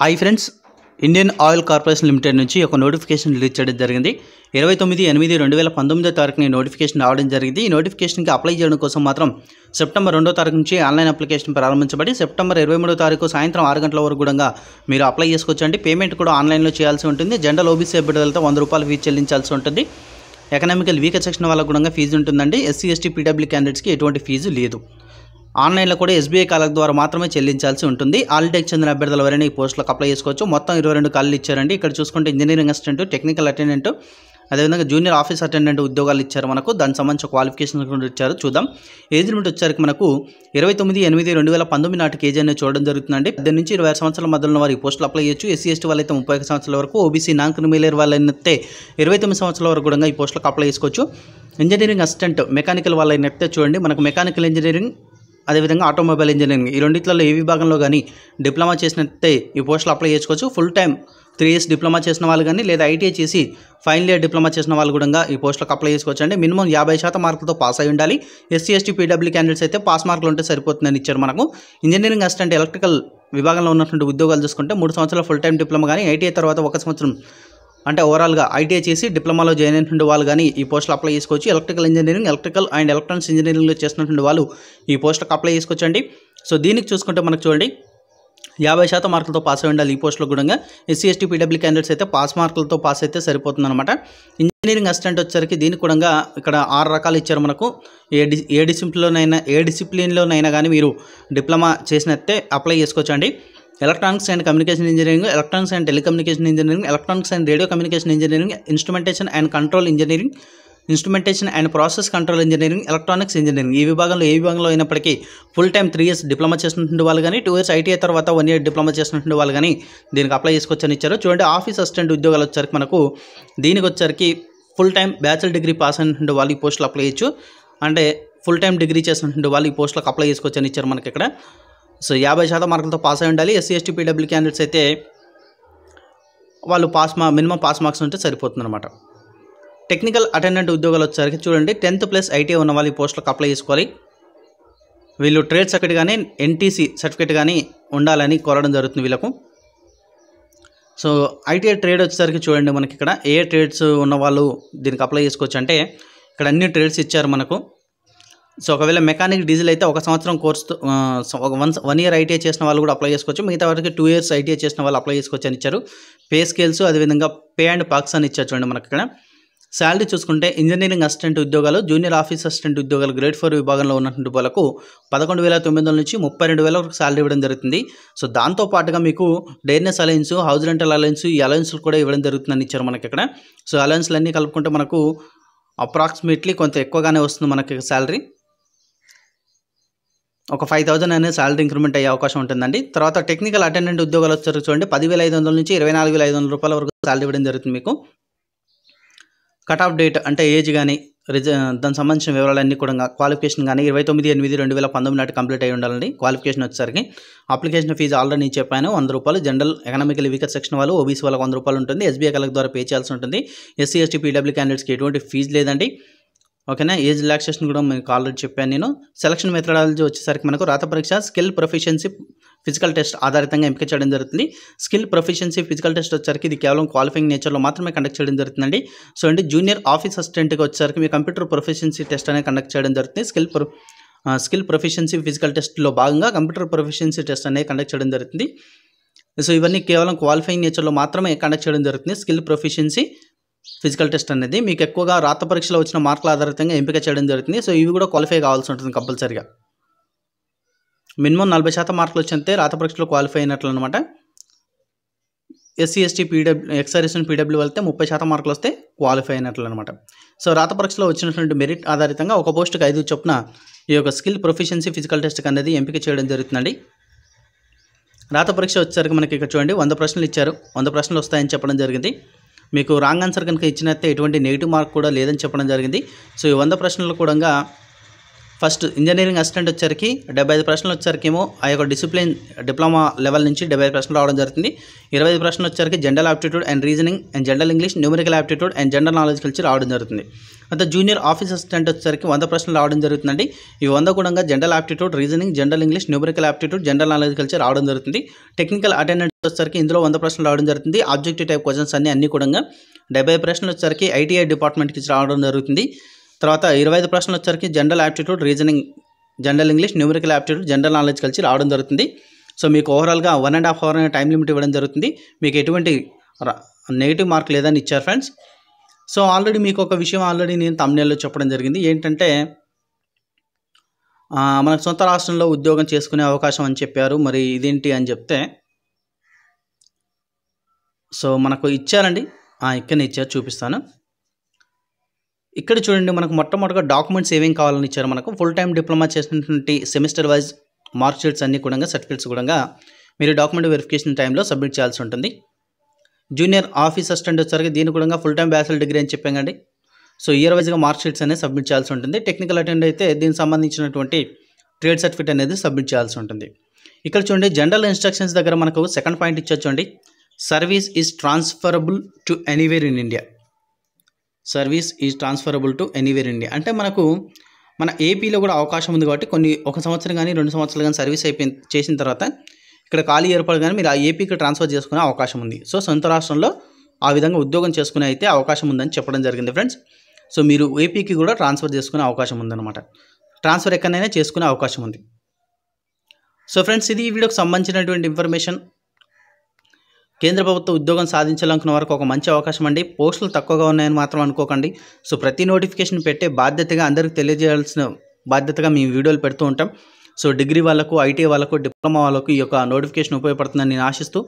Hi friends, Indian oil corporation limited నుంచి ఒక notification release చేయడం జరిగింది. 29/8/2019 తారీఖున నోటిఫికేషన్ రావడం జరిగింది. ఈ నోటిఫికేషన్కి అప్లై చేయడం కోసం మాత్రం సెప్టెంబర్ 2వ తారీఖు నుంచి ఆన్లైన్ అప్లికేషన్ ప్రారంభించబడి సెప్టెంబర్ 23వ తారీఖు సాయంత్రం 6 గంటల వరకు కూడా మీరు అప్లై చేసుకోవచ్చు అండి. పేమెంట్ కూడా ఆన్లైన్లో చేయాల్సి ఉంటుంది. జనరల్ ఓబీసీ అభ్యర్థులతో ₹100 ఫీజు చెల్లించాల్సి ఉంటుంది. ఎకనామికల్ వీకర్ సెక్షన్ వాళ్ళకు కూడా ఫీజు ఉంటుందండి. ఎస్సీ ఎస్టీ పీడబ్ల్యూ క్యాండిడేట్స్కి ఎటువంటి ఫీజు లేదు. ఆన్లైన్లో కూడా ఎస్బీఐ ఖాళీల ద్వారా మాత్రమే చెల్లించాల్సి ఉంటుంది. ఆల్రెడీకి చెందిన అభ్యర్థులు ఎవరైనా ఈ పోస్టులకు అప్లై చేసుకోవచ్చు. మొత్తం 22 ఖాళీలు ఇచ్చారండి. ఇక్కడ చూసుకుంటే ఇంజనీరింగ్ అసిస్టెంట్, టెక్నికల్ అటెండెంట్, అదేవిధంగా జూనియర్ ఆఫీస్ అటెండెంట్ ఉద్యోగాలు ఇచ్చారు. మనకు దానికి సంబంధించిన క్వాలిఫికేషన్ కూడా ఇచ్చారు. చూద్దాం. ఏజ్ లిమిట్ వచ్చేసరికి మనకు 29/8/2019 నాటికి ఏజ్ అనేది చూడడం జరుగుతుందండి. 18 నుంచి 26 సంవత్సరాల మధ్యలో వారు ఈ పోస్టులు అప్లై చేయొచ్చు. ఎస్సీ ఎస్టీ వాళ్ళైతే 31 సంవత్సరాల వరకు, ఓబీసీ నాన్ క్రిమిలేయర్ వాళ్ళైతే 29 సంవత్సరాల వరకు కూడా ఈ పోస్టులకు అప్లై చేసుకోవచ్చు. ఇంజనీరింగ్ అసిస్టెంట్, మెకానికల్ వాళ్ళైతే చూడండి, మనకు మెకానికల్ ఇంజనీరింగ్ అదేవిధంగా ఆటోమొబైల్ ఇంజనీరింగ్ ఈ రెండిట్లలో ఏ విభాగంలో కానీ డిప్లొమా చేసినట్టే ఈ పోస్టులు అప్లై చేసుకోవచ్చు. ఫుల్ టైం 3 years డిప్లొమా చేసిన వాళ్ళు కానీ లేదా ఐటీఐ చేసి ఫైనల్ ఇయర్ డిప్లొమా చేసిన వాళ్ళు కూడా ఈ పోస్టులకు అప్లై చేసుకోవచ్చు అండి. మినిమం 50% మార్కులతో పాస్ అయి ఉండాలి. ఎస్సీ ఎస్టీ పీడబ్ల్యూ క్యాండిడేట్స్ అయితే పాస్ మార్కులు ఉంటే సరిపోతుందని ఇచ్చారు. మనకు ఇంజనీరింగ్ అసిస్టెంట్ ఎలక్ట్రికల్ విభాగంలో ఉన్నటువంటి ఉద్యోగాలు చూసుకుంటే 3 సంవత్సరాల ఫుల్ టైం డిప్లొమా కానీ ఐటీఐ తర్వాత 1 సంవత్సరం అంటే ఓవరాల్గా ఐటీఐ చేసి డిప్లొమాలో జాయిన్ అయినటువంటి వాళ్ళు కానీ ఈ పోస్టులు అప్లై చేసుకోవచ్చు. Electrical engineering, electrical and electronics ఇంజనీరింగ్లో చేసినటువంటి వాళ్ళు ఈ పోస్టులకు అప్లై చేసుకోవచ్చు అండి. సో దీనికి చూసుకుంటే మనకు చూడండి 50% మార్కులతో పాస్ అయి ఉండాలి. ఈ పోస్టులో కూడా ఎస్సీ ఎస్టీ పీడబ్ల్యూ క్యాండిడేట్స్ అయితే పాస్ మార్కులతో పాస్ అయితే సరిపోతుంది అనమాట. ఇంజనీరింగ్ అసిస్టెంట్ వచ్చేసరికి దీనికి కూడా ఇక్కడ 6 రకాలు ఇచ్చారు. మనకు ఏ డిసిప్లిన్లోనైనా కానీ మీరు డిప్లొమా చేసినట్టే అప్లై చేసుకోవచ్చు అండి. Electronics and communication engineering, electronics and telecommunication engineering, electronics and radio communication engineering, instrumentation and control engineering, instrumentation and process control engineering, electronics engineering ఈ విభాగంలో ఏ విభాగంలో అయినప్పటికీ ఫుల్ టైం 3 years డిప్లొమా చేసినటువంటి వాళ్ళు కానీ 2 years ఐటీఐ తర్వాత 1 year డిప్లొమా చేసినటువంటి వాళ్ళు కానీ దీనికి అప్లై చేసుకోవచ్చని ఇచ్చారు. చూడండి, ఆఫీస్ అసిస్టెంట్ ఉద్యోగాలు వచ్చరికి మనకు దీనికి వచ్చరికి full time bachelor degree pass అయినటువంటి వాళ్ళు ఈ పోస్టులు అప్లై చేయొచ్చు. అంటే ఫుల్ టైం డిగ్రీ చేసినటువంటి వాళ్ళు ఈ పోస్టులకు అప్లై చేసుకోవచ్చని ఇచ్చారు మనకి ఇక్కడ. సో 50% మార్కులతో పాస్ అయి ఉండాలి. ఎస్సీ ఎస్టీ పీడబ్ల్యూ క్యాండిడేట్స్ అయితే వాళ్ళు మినిమం పాస్ మార్క్స్ ఉంటే సరిపోతుంది అనమాట. టెక్నికల్ అటెండెంట్ ఉద్యోగాలు వచ్చేసరికి చూడండి 10th ప్లస్ ఐటీఐ ఉన్న వాళ్ళు ఈ పోస్టులకు అప్లై చేసుకోవాలి. వీళ్ళు ట్రేడ్ సర్టిఫికేట్ కానీ ఎన్టీసీ సర్టిఫికేట్ కానీ ఉండాలని కోరడం జరుగుతుంది వీళ్ళకు. సో ఐటీఐ ట్రేడ్ వచ్చేసరికి చూడండి మనకి ఇక్కడ ఏ ట్రేడ్స్ ఉన్న వాళ్ళు దీనికి అప్లై చేసుకోవచ్చు అంటే ఇక్కడ అన్ని ట్రేడ్స్ ఇచ్చారు మనకు. సో ఒకవేళ మెకానిక్ డీజిల్ అయితే 1 సంవత్సరం కోర్సుతో 1 year ఐటీఐ చేసిన వాళ్ళు కూడా అప్లై చేసుకోవచ్చు. మిగతా వరకు 2 years ఐటీఐ చేసిన వాళ్ళు అప్లై చేసుకోవచ్చు అని ఇచ్చారు. పే స్కేల్స్ అదేవిధంగా పే అండ్ పాక్స్ అని ఇచ్చారు చూడండి మనకి ఇక్కడ. శాలరీ చూసుకుంటే ఇంజనీరింగ్ అసిస్టెంట్ ఉద్యోగాలు, జూనియర్ ఆఫీస్ అసిస్టెంట్ ఉద్యోగాలు గ్రేడ్ 4 విభాగంలో ఉన్నటువంటి వాళ్ళకు 11,900 నుంచి 32,000 వరకు శాలరీ ఇవ్వడం జరుగుతుంది. సో దాంతోపాటుగా మీకు డైర్నెస్ అలయన్స్, హౌస్ రెంటల్ అలయన్స్, ఈ అలయన్స్లు కూడా ఇవ్వడం జరుగుతుందని ఇచ్చారు మనకి ఇక్కడ. సో అలయన్స్లు అన్నీ కలుపుకుంటే మనకు అప్రాక్సిమేట్లీ కొంత ఎక్కువగానే వస్తుంది మనకి శాలరీ. ఒక 5,000 అనేది శాలరీ ఇంక్రిమెంట్ అయ్యే అవకాశం ఉంటుందండి. తర్వాత టెక్నికల్ అటెండెంట్ ఉద్యోగాలు వచ్చారు చూడండి 10,500 నుంచి 24,500 వరకు శాలరీ ఇవ్వడం జరుగుతుంది మీకు. కట్ ఆఫ్ డేట్ అంటే ఏజ్ కానీ దానికి సంబంధించిన వివరాలన్నీ కూడా క్వాలిఫికేషన్ కానీ 29/8/2019 నాటి కంప్లీట్ అయ్యి ఉండాలండి. క్వాలిఫికేషన్ వచ్చేసరికి అప్లికేషన్ ఫీజు ఆల్రెడీ నేను చెప్పాను ₹100. జనరల్ ఎకనామికల్ వీకర్ సెక్షన్ వాళ్ళు ఓబీసీ వాళ్ళకి ₹100 ఉంటుంది. ఎస్బీఐ ఖాళీల ద్వారా పే చేయాల్సి ఉంటుంది. ఎస్సీ ఎస్టీ పీడబ్ల్యూ క్యాండిడేట్స్కి ఎటువంటి ఫీజు లేదండి. ఓకేనా. ఏజ్ రిలాక్సేషన్ కూడా మీకు ఆల్రెడీ చెప్పాను నేను. సెలక్షన్ మెథడాలజీ వచ్చేసరికి మనకు రాత పరీక్ష, స్కిల్ ప్రొఫిషియన్సీ, ఫిజికల్ టెస్ట్ ఆధారితంగా ఎంపిక చేయడం జరుగుతుంది. స్కిల్ ప్రొఫిషియన్సీ, ఫిజికల్ టెస్ట్ వచ్చేసరికి ఇది కేవలం క్వాలిఫైయింగ్ నేచర్లో మాత్రమే కండక్ట్ చేయడం జరుగుతుందండి. సో అండి జూనియర్ ఆఫీస్ అసిస్టెంట్కి వచ్చేసరికి మీ కంప్యూటర్ ప్రొఫిషియన్సీ టెస్ట్ అనేది కండక్ట్ చేయడం జరుగుతుంది. స్కిల్ ప్రొఫిషియన్సీ ఫిజికల్ టెస్ట్లో భాగంగా కంప్యూటర్ ప్రొఫిషియన్సీ టెస్ట్ అనేది కండక్ట్ చేయడం జరుగుతుంది. సో ఇవన్నీ కేవలం క్వాలిఫైయింగ్ నేచర్లో మాత్రమే కండక్ట్ చేయడం జరుగుతుంది. స్కిల్ ప్రొఫిషియన్సీ, ఫిజికల్ టెస్ట్ అనేది మీకు ఎక్కువగా రాత పరీక్షలో వచ్చిన మార్కుల ఆధారితంగా ఎంపిక చేయడం జరుగుతుంది. సో ఇవి కూడా క్వాలిఫై కావాల్సి ఉంటుంది కంపల్సరీగా. మినిమం 40% మార్కులు వచ్చితే రాత పరీక్షలో క్వాలిఫై అయినట్లు అనమాట. ఎస్సీ ఎస్టీ ఎక్సర్వీస్మెన్ పీడబ్ల్యూ వెళ్తే 30% మార్కులు వస్తే క్వాలిఫై అయినట్లు అనమాట. సో రాత పరీక్షలో వచ్చినటువంటి మెరిట్ ఆధారితంగా ఒక పోస్టుకి 5 చొప్పున ఈ యొక్క స్కిల్ ప్రొఫిషియన్సీ ఫిజికల్ టెస్ట్ అనేది ఎంపిక చేయడం జరుగుతుందండి. రాత పరీక్ష వచ్చేసరికి మనకి ఇక్కడ చూడండి 100 ప్రశ్నలు ఇచ్చారు. 100 ప్రశ్నలు వస్తాయని చెప్పడం జరిగింది. మీకు రాంగ్ ఆన్సర్ కనుక ఇచ్చినట్టే ఎటువంటి నెగిటివ్ మార్క్ కూడా లేదని చెప్పడం జరిగింది. సో ఈ 100 ప్రశ్నలు కూడా ఫస్ట్ ఇంజనీరింగ్ అసిస్టెంట్ వచ్చరికి 75 ప్రశ్నలు వచ్చరికేమో ఆ యొక్క డిసిప్లిన్ డిప్లొమా లెవెల్ నుంచి 75 ప్రశ్నలు రావడం జరుగుతుంది. 25 ప్రశ్నలు వచ్చరికి general aptitude and reasoning and general English, numerical aptitude and general knowledge కలిసి రావడం జరుగుతుంది. అంతే జూనియర్ ఆఫీస్ అసిస్టెంట్ వచ్చరికి 100 ప్రశ్నలు రావడం జరుగుతుందండి. ఈ 100 కూడా general aptitude, reasoning, general English, numerical aptitude, general knowledge కలిసి రావడం జరుగుతుంది. టెక్నికల్ అటెండెంట్ వచ్చరికి ఇందులో 100 ప్రశ్నలు రావడం జరుగుతుంది. ఆబ్జెక్టివ్ టైప్ క్వశ్చన్స్ అన్ని కూడా 70 ప్రశ్నలు వచ్చరికి ఐటీఐ డిపార్ట్మెంట్కి రావడం జరుగుతుంది. తర్వాత 25 ప్రశ్నలు వచ్చరికి general aptitude, reasoning, general English, numerical aptitude, general knowledge కలిసి రావడం జరుగుతుంది. సో మీకు ఓవరాల్గా 1.5 అవర్ టైం లిమిట్ ఇవ్వడం జరుగుతుంది. మీకు ఎటువంటి నెగిటివ్ మార్క్ లేదని ఇచ్చారు ఫ్రెండ్స్. సో ఆల్రెడీ మీకు ఒక విషయం ఆల్రెడీ నేను thumbnail-లో చెప్పడం జరిగింది. ఏంటంటే మనకు సొంత రాష్ట్రంలో ఉద్యోగం చేసుకునే అవకాశం అని చెప్పారు. మరి ఇదేంటి అని చెప్తే సో మనకు ఇచ్చారండి. ఇక్కడనే ఇచ్చారు, చూపిస్తాను. ఇక్కడ చూడండి, మనకు మొట్టమొదటిగా డాక్యుమెంట్స్ ఏమేమి కావాలని ఇచ్చారు. మనకు ఫుల్ టైం డిప్లొమా చేసినటువంటి సెమిస్టర్ వైజ్ మార్క్ షీట్స్ అన్నీ కూడా, సర్టిఫికేట్స్ కూడా మీరు డాక్యుమెంట్ వెరిఫికేషన్ టైంలో సబ్మిట్ చేయాల్సి ఉంటుంది. జూనియర్ ఆఫీస్ అసిస్టెంట్ వచ్చరికి దీని కూడా ఫుల్ టైం బ్యాచిలర్ డిగ్రీ అని చెప్పామండి. సో ఇయర్ వైజ్గా మార్క్ షీట్స్ అనేది సబ్మిట్ చేయాల్సి ఉంటుంది. టెక్నికల్ అటెండ్ అయితే దీనికి సంబంధించినటువంటి ట్రేడ్ సర్టిఫికేట్ అనేది సబ్మిట్ చేయాల్సి ఉంటుంది. ఇక్కడ చూడండి, జనరల్ ఇన్స్ట్రక్షన్స్ దగ్గర మనకు సెకండ్ పాయింట్ ఇచ్చొచ్చు అండి. Service is transferable to anywhere in India. Service is transferable to anywhere India అంటే మనకు మన ఏపీలో కూడా అవకాశం ఉంది కాబట్టి ఒక సంవత్సరం కానీ 2 సంవత్సరాలు కానీ సర్వీస్ చేసిన తర్వాత ఇక్కడ ఖాళీ ఏర్పడగానే మీరు ఆ ఏపీకి ట్రాన్స్ఫర్ చేసుకునే అవకాశం ఉంది. సో సొంత రాష్ట్రంలో ఆ విధంగా ఉద్యోగం చేసుకునే అయితే అవకాశం ఉందని చెప్పడం జరిగింది ఫ్రెండ్స్. సో మీరు ఏపీకి కూడా ట్రాన్స్ఫర్ చేసుకునే అవకాశం ఉందన్నమాట. ట్రాన్స్ఫర్ ఎక్కడైనా చేసుకునే అవకాశం ఉంది. సో ఫ్రెండ్స్, ఇది ఈ వీడియోకి సంబంధించినటువంటి ఇన్ఫర్మేషన్. కేంద్ర ప్రభుత్వ ఉద్యోగం సాధించాలనుకున్న వరకు ఒక మంచి అవకాశం అండి. పోస్టులు తక్కువగా ఉన్నాయని మాత్రం అనుకోకండి. సో ప్రతి నోటిఫికేషన్ పెట్టే బాధ్యతగా అందరికీ తెలియజేయాల్సిన బాధ్యతగా మేము వీడియోలు పెడుతూ ఉంటాం. సో డిగ్రీ వాళ్ళకు, ఐటీఐ వాళ్ళకు, డిప్లొమా వాళ్ళకు ఈ యొక్క నోటిఫికేషన్ ఉపయోగపడుతుందని నేను ఆశిస్తూ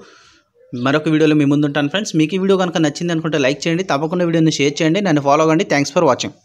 మరొక వీడియోలో మీ ముందు ఉంటాను ఫ్రెండ్స్. మీకు ఈ వీడియో కనుక నచ్చింది అనుకుంటే లైక్ చేయండి, తప్పకుండా వీడియోని షేర్ చేయండి, నన్ను ఫాలో అవ్వండి. Thanks for watching.